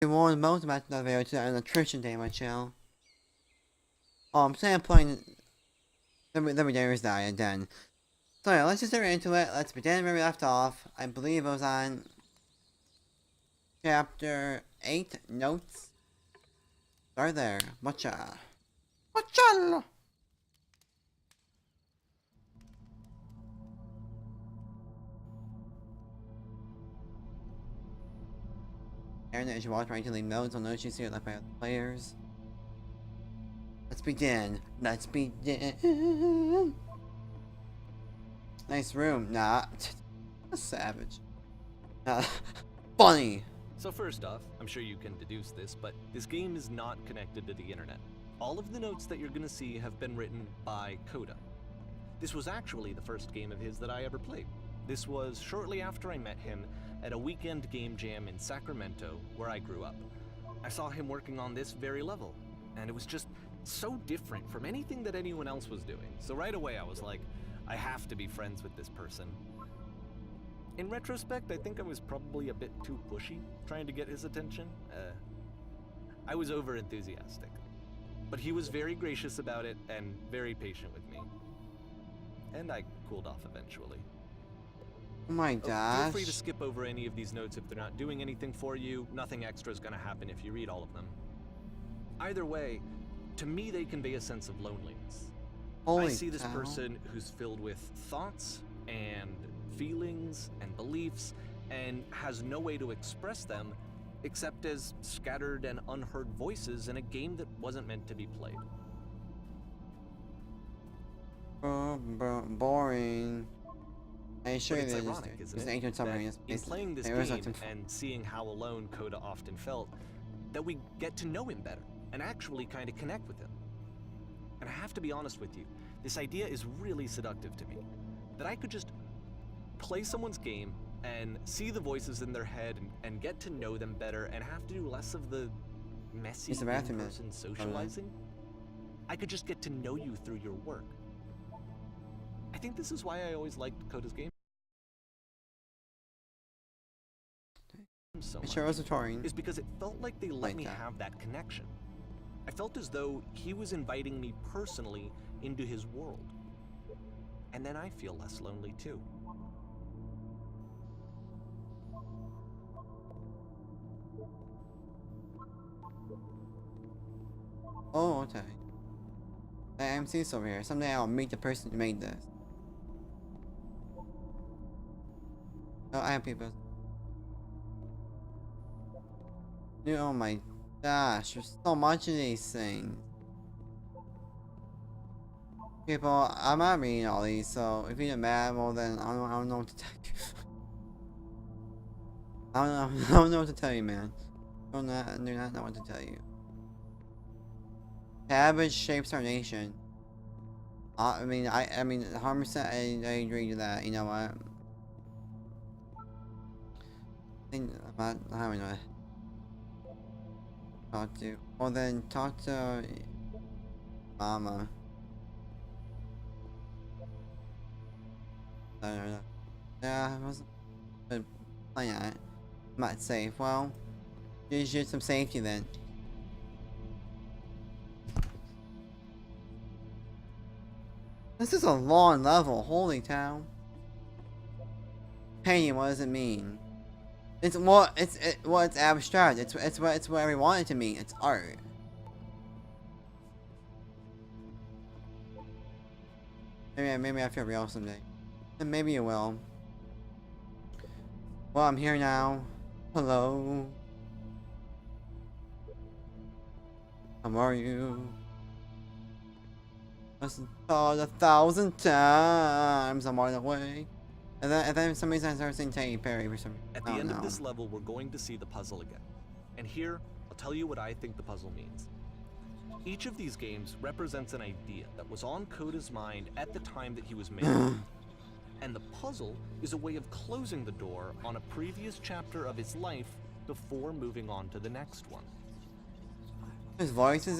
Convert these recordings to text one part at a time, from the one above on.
We warned most about the video to an attrition day, my channel. I'm saying playing every day was die and then. So yeah, let's just get right into it. Let's begin where we left off. I believe it was on chapter 8 notes. Start there. Watcha. Watcha! Aaron, as you walk right to leave notes, I'll notice you see it left by other players. Let's begin. Let's begin. Nice room. Nah. A savage. Funny. So first off, I'm sure you can deduce this, but this game is not connected to the internet. All of the notes that you're gonna see have been written by Coda. This was actually the first game of his that I ever played. This was shortly after I met him at a weekend game jam in Sacramento, where I grew up. I saw him working on this very level, and it was just so different from anything that anyone else was doing. So right away I was like, I have to be friends with this person. In retrospect, I think I was probably a bit too pushy, trying to get his attention. I was over-enthusiastic. But he was very gracious about it and very patient with me. And I cooled off eventually. Oh my gosh. Feel free to skip over any of these notes if they're not doing anything for you. Nothing extra is gonna happen if you read all of them. Either way, to me they convey a sense of loneliness. I see this person who's filled with thoughts and feelings and beliefs and has no way to express them except as scattered and unheard voices in a game that wasn't meant to be played. Boring. I assure you It's this ironic, isn't is it? ancient summary. In playing this game and seeing how alone Coda often felt, that we get to know him better and actually kind of connect with him. And I have to be honest with you, this idea is really seductive to me. That I could just play someone's game and see the voices in their head and get to know them better and have to do less of the messy in-person socializing. I could just get to know you through your work. I think this is why I always liked Coda's game so much, is because it felt like they let me have that connection. I felt as though he was inviting me personally into his world. And then I feel less lonely too. Oh, okay. I'm Cease over here. Someday I'll meet the person who made this. Oh, I have people. Dude, oh my gosh, there's so much of these things. People, I'm not reading all these, so if you're mad, well then I don't know what to tell you. I don't know what to tell you, man. Do not know what to tell you. Cabbage shapes our nation. I mean, 100% I agree to that. You know what? I'm not having a talk to. Well then, talk to Mama. Yeah, I wasn't playing at it. I'm not safe. Well, just use some safety then. This is a long level, holy cow. Painting, what does it mean? It's abstract. It's what we want it to mean. It's art. Maybe I feel real someday. And maybe it will. Well, I'm here now. Hello. How are you? Listen called 1,000 times. I'm on the way. And then for some reason I started saying Katy Perry for some reason. At the end of this level, we're going to see the puzzle again. And here, I'll tell you what I think the puzzle means. Each of these games represents an idea that was on Coda's mind at the time that he was making it. And the puzzle is a way of closing the door on a previous chapter of his life before moving on to the next one. There's voices,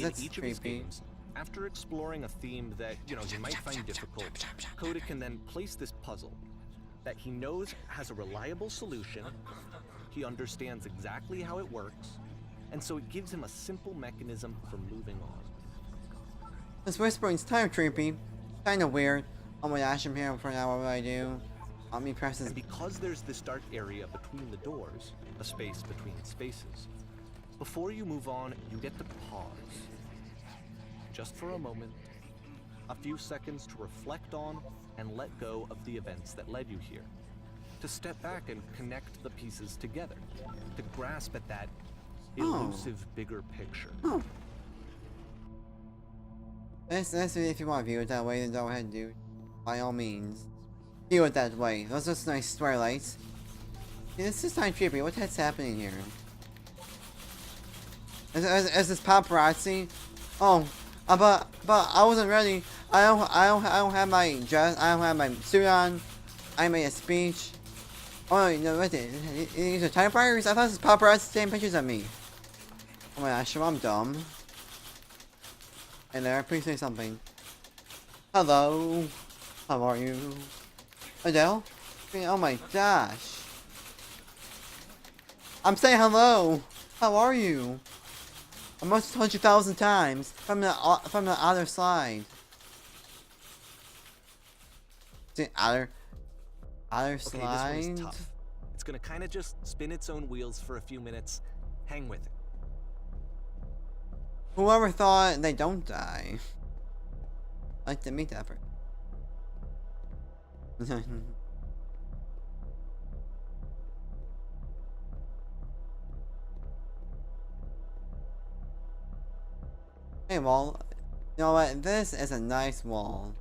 that's each creepy. Of his games, after exploring a theme that, you might find difficult, Coda can then place this puzzle that he knows has a reliable solution he understands exactly how it works, and so it gives him a simple mechanism for moving on. This whispering's kind of creepy. Kinda weird. Oh my gosh, I'm here for now, what do I do? Me presses. And because there's this dark area between the doors, a space between spaces, before you move on, you get to pause. Just for a moment, a few seconds to reflect on and let go of the events that led you here. To step back and connect the pieces together. To grasp at that elusive bigger picture. Oh. That's if you want to view it that way, then go ahead, dude. By all means. View it that way. Those are nice twilights. Yeah, this is kind of creepy. What the heck's happening here? Is this paparazzi? Oh, but I wasn't ready. I don't have my dress. I don't have my suit on. I made a speech. Oh no, wait, these are typewriters? I thought this was paparazzi taking pictures of me. Oh my gosh, I'm dumb. Hey there, please say something. Hello. How are you? Adele? Oh my gosh. I'm saying hello. How are you? I must have told you 1,000 times from the other side. The other slide. This one's tough. It's gonna kind of just spin its own wheels for a few minutes. Hang with it. Whoever thought they don't die. I'd like to meet that person. Hey, wall. You know what? This is a nice wall.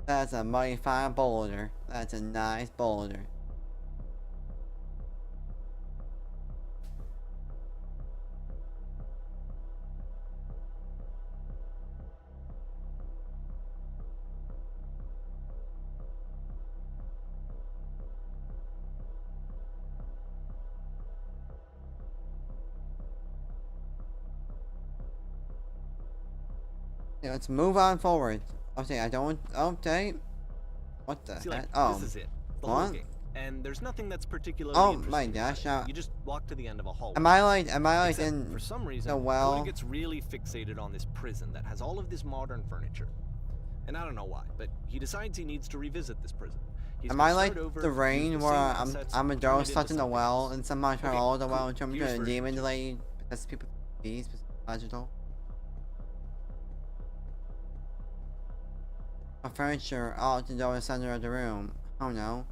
That's a mighty fine boulder. That's a nice boulder. Yeah, let's move on forward. Okay, I don't. Okay. What the See, heck? like, Oh. this is it. The What? whole game. And there's nothing that's particularly Oh interesting my about gosh! it. Now, You just walk to the end of a hallway. am I like Except in for some reason, the well? Coda gets really fixated on this prison that has all of this modern furniture. And I don't know why, but he decides he needs to revisit this prison. Am I like the rain where I'm a girl stuck in the well and somehow I try to all the well and turn me into a demon lady because people these digital? A furniture out the door in the center of the room. Oh no.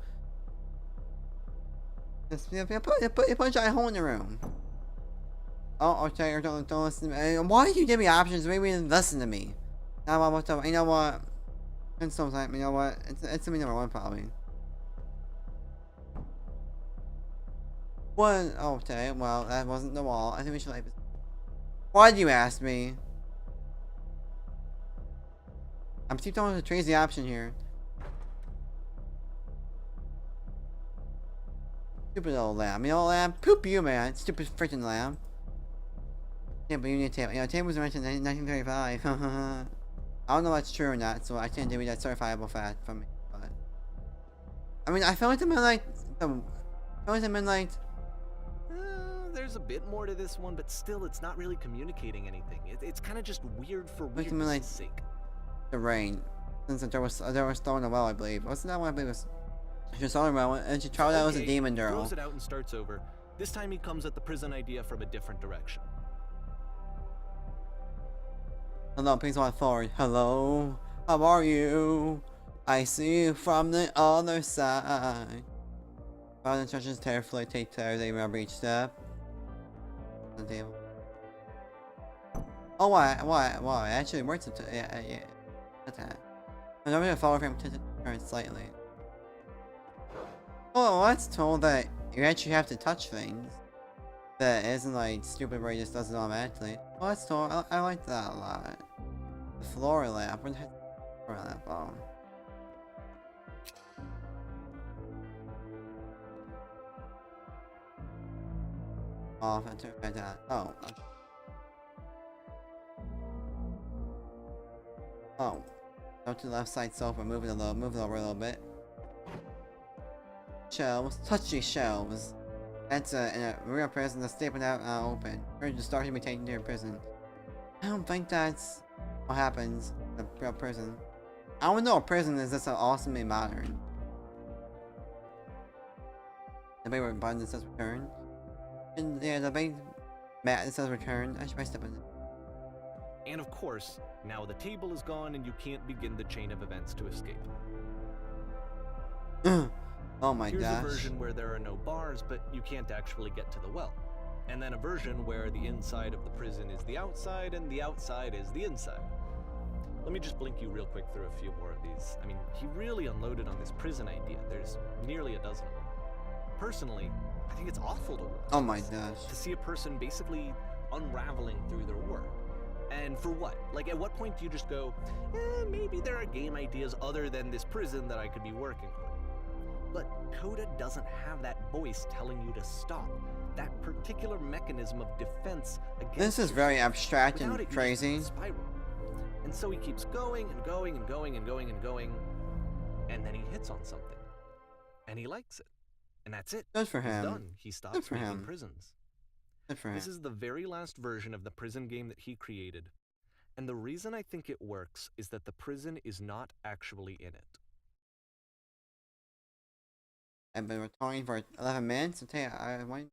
Just put a giant hole in the room. Oh, okay, or don't listen to me. Why did you give me options? Maybe you didn't listen to me. Now what the, you know what? It's so time, you know what? It's me number one probably. One okay, well that wasn't the wall. I think we should like this. Why did you ask me? I'm still telling the tree's the option here. Stupid little lamb. You know, lamb? Poop you, man. Stupid freaking lamb. Yeah, but you need a table. You know, table was invented in 1935. I don't know if that's true or not, so I can't give you that certifiable fact from me. But I mean, I feel like I'm in like there's a bit more to this one, but still, it's not really communicating anything. It's kind of just weird for like weirdness' sake. the rain. Since there was thrown a well, I believe. Wasn't that one? I believe was. She saw the well, and she thought that was a demon girl. Throws it out and starts over. This time he comes at the prison idea from a different direction. Hello, please walk forward. Hello, how are you? I see you from the other side. Follow the instructions carefully. Take care. They remember each step. The table. Oh, what? It actually works. Yeah. What's that? I'm not gonna follow him to turn slightly. Oh, well, that's told that you actually have to touch things. That isn't like stupid where he just does it automatically. Oh, that's told. I like that a lot. The floor lamp. Where the heck is the floor lamp? Oh. Oh, I took that. Oh. Okay. Oh. Go to the left side sofa. Move it over a little bit. shelves, touchy shelves. That's in a real prison that's stapled out open. Or just start to be taken to a prison. I don't think that's what happens in a real prison. I don't know, a prison is just so awesomely modern. The big button that says return. And yeah, the big mat that says return. I should probably step in it. And of course, now the table is gone and you can't begin the chain of events to escape. Oh my gosh. Here's a version where there are no bars, but you can't actually get to the well. And then a version where the inside of the prison is the outside and the outside is the inside. Let me just blink you real quick through a few more of these. I mean, he really unloaded on this prison idea. There's nearly a dozen of them. Personally, I think it's awful to watch. Oh my gosh. To see a person basically unraveling through their work. And for what? Like, at what point do you just go, maybe there are game ideas other than this prison that I could be working on? But Coda doesn't have that voice telling you to stop. That particular mechanism of defense against this is very abstract and it, crazy. Spiral. And so he keeps going and going and going and going and going, and then he hits on something, and he likes it, and that's it. Good for him. He's done. He stops making prisons. Good for him. This is the very last version of the prison game that he created, and the reason I think it works is that the prison is not actually in it. I've been recording for 11 minutes. Okay, I want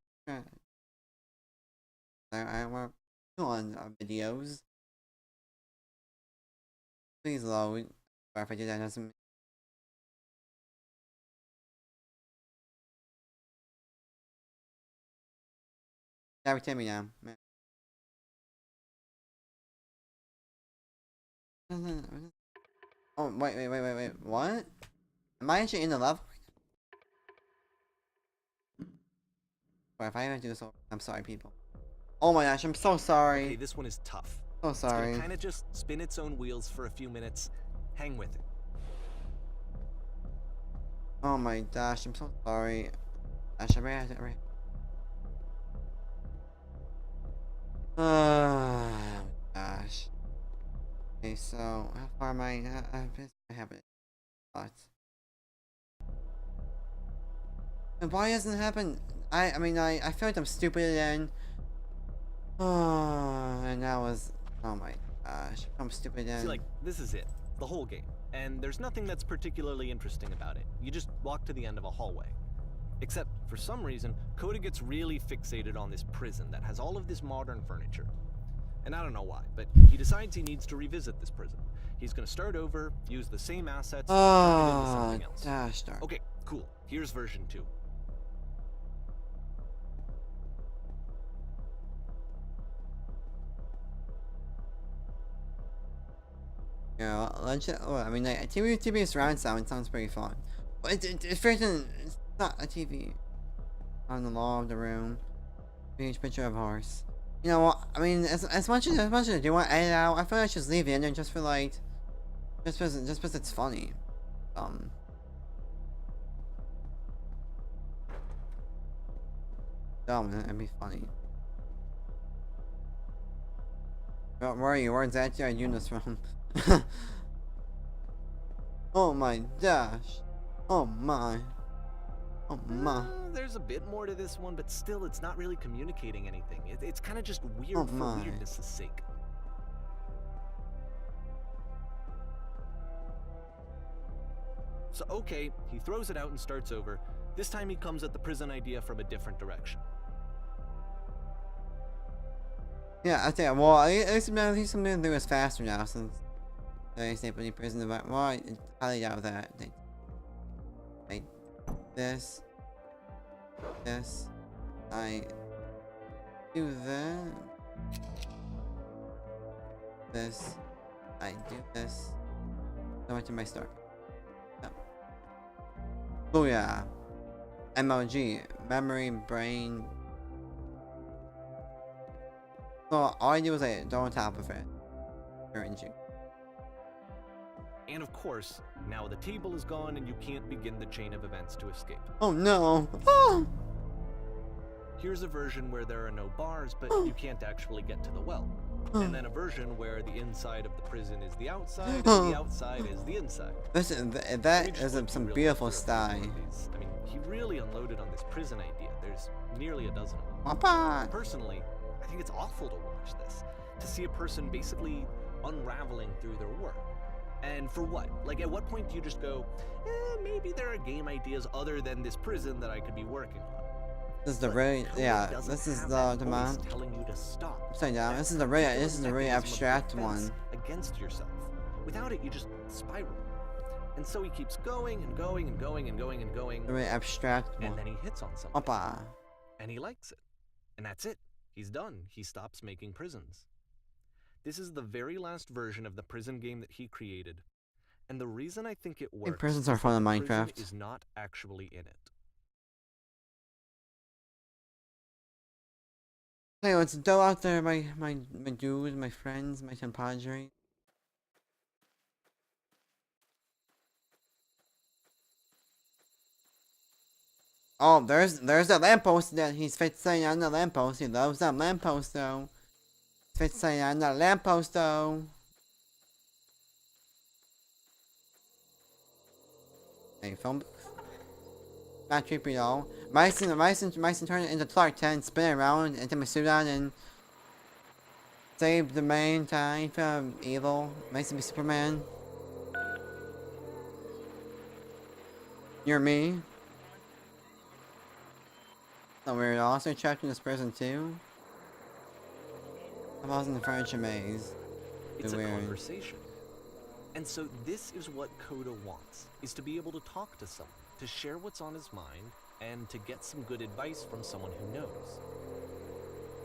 to on videos. Please load. Or if I do that, doesn't. Yeah, tell me now. Oh, wait. What? Am I actually in the level? Or if I ever do so, I'm sorry, people. Oh my gosh, I'm so sorry. Okay, this one is tough. So sorry. It's gonna kind of just spin its own wheels for a few minutes. Hang with it. Oh my gosh, I'm so sorry. Gosh, I ran. Oh gosh. Okay, so how far am I? I have it. But and why doesn't it happen? I mean, I feel like I'm stupid again. Oh, and that was. Oh my gosh, I'm stupid again. See, like, this is it. The whole game. And there's nothing that's particularly interesting about it. You just walk to the end of a hallway. Except, for some reason, Coda gets really fixated on this prison that has all of this modern furniture. And I don't know why, but he decides he needs to revisit this prison. He's gonna start over, use the same assets, turn it into something else. Gosh darn. Okay, cool. Here's version 2. Yeah, I mean, like, TV surround sound sounds pretty fun. But it's not a TV. On the wall of the room. Huge picture of a horse. You know what? I mean, as much as I do want to edit out, I feel like I should just leave it in there just for like, just because it's funny. That'd be funny. Don't worry, where's that Eunice from? Oh my gosh. Oh my. Oh my. There's a bit more to this one, but still, it's not really communicating anything. It's kind of just weird for weirdness' sake. So, okay, he throws it out and starts over. This time he comes at the prison idea from a different direction. Yeah, I think, well, at least something to do is faster now, since they say any prison about, well, I highly doubt that. Like, this, I do that, this, I do this, go into my start. Oh yeah, MLG, memory, brain. So all I do is I go on top of it. And of course, now the table is gone and you can't begin the chain of events to escape. Oh no! Oh! Here's a version where there are no bars, but you can't actually get to the well. And then a version where the inside of the prison is the outside and the outside is the inside. That is some beautiful style. I mean, he really unloaded on this prison idea. There's nearly a dozen of them. Papa. Personally, I think it's awful to watch this, to see a person basically unraveling through their work. And for what? Like, at what point do you just go, maybe there are game ideas other than this prison that I could be working on? This is the really, yeah, this is the man. Telling you to stop. Upside down. This is the really abstract one. Against yourself. Without it, you just spiral. And so he keeps going and going and going and going and going. The really abstract one. And then he hits on something. Papa. And he likes it. And that's it. He's done. He stops making prisons. This is the very last version of the prison game that he created. And the reason I think it works prisons are fun in Minecraft. is not actually in it. Hey, let's go out there, my dudes, my friends, my compadre. Oh, there's that lamppost that he's fixing on the lamppost. He loves that lamppost though. He's fixing on that lamppost though. Hey, film. Not creepy at all. Myson turn it into Clark Kent, spin around into Masudan and save the mankind from evil. Myson be Superman. You're me. So we're also trapped in this prison too. I was in the furniture maze. It's a weird. conversation. And so this is what Coda wants, is to be able to talk to someone, to share what's on his mind, and to get some good advice from someone who knows.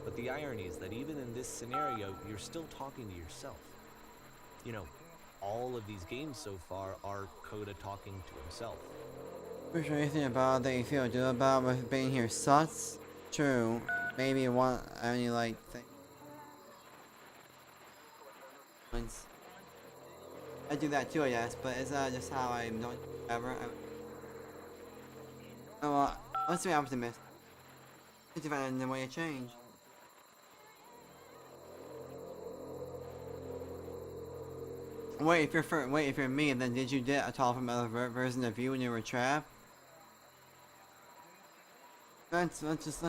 But the irony is that even in this scenario, you're still talking to yourself. You know, all of these games so far are Coda talking to himself. For sure, anything about that you feel good about with being here sucks? True. Maybe one only like thing. Once. I do that too, I guess, but is that just how I'm doing ever? Oh, well, let's be optimistic. Let's find a way to change. Wait, if you're me, then did you get a tall from other version of you when you were trapped? Let's just.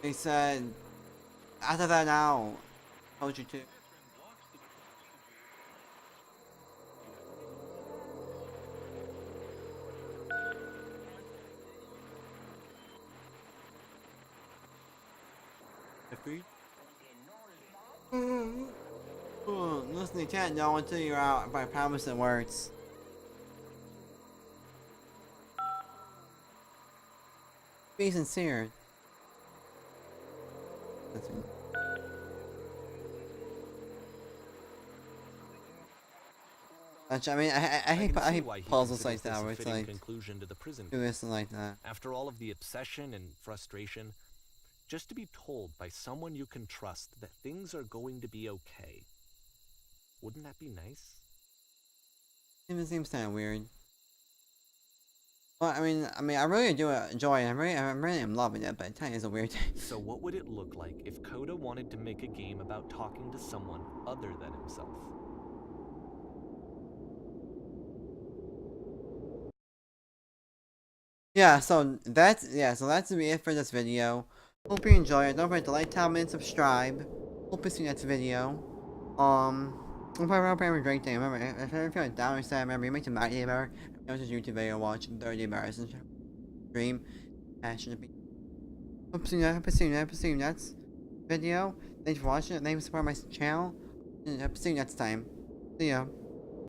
They said, after that now, told you to. Listen, you can't know until you're out by promising words. Be sincere. I mean, I hate puzzles like that where it's like conclusion to the prison. Do this and like that. After all of the obsession and frustration, just to be told by someone you can trust that things are going to be okay. Wouldn't that be nice? It seems kind of weird. Well, I mean, I really do enjoy it. I really am loving it, but it kind of is a weird thing. So what would it look like if Coda wanted to make a game about talking to someone other than himself? Yeah, so that's it for this video. Hope you enjoy it. Don't forget to like, comment, and subscribe. Hope you see you next video. I'll probably have a great day. Remember, if you feel like down or sad, remember, you make the mighty better. It was a YouTube video watch 30 bars and stream. Passionate. Hope to see you next video. Thanks for watching. Thanks for supporting my channel. And hope to see you next time. See ya.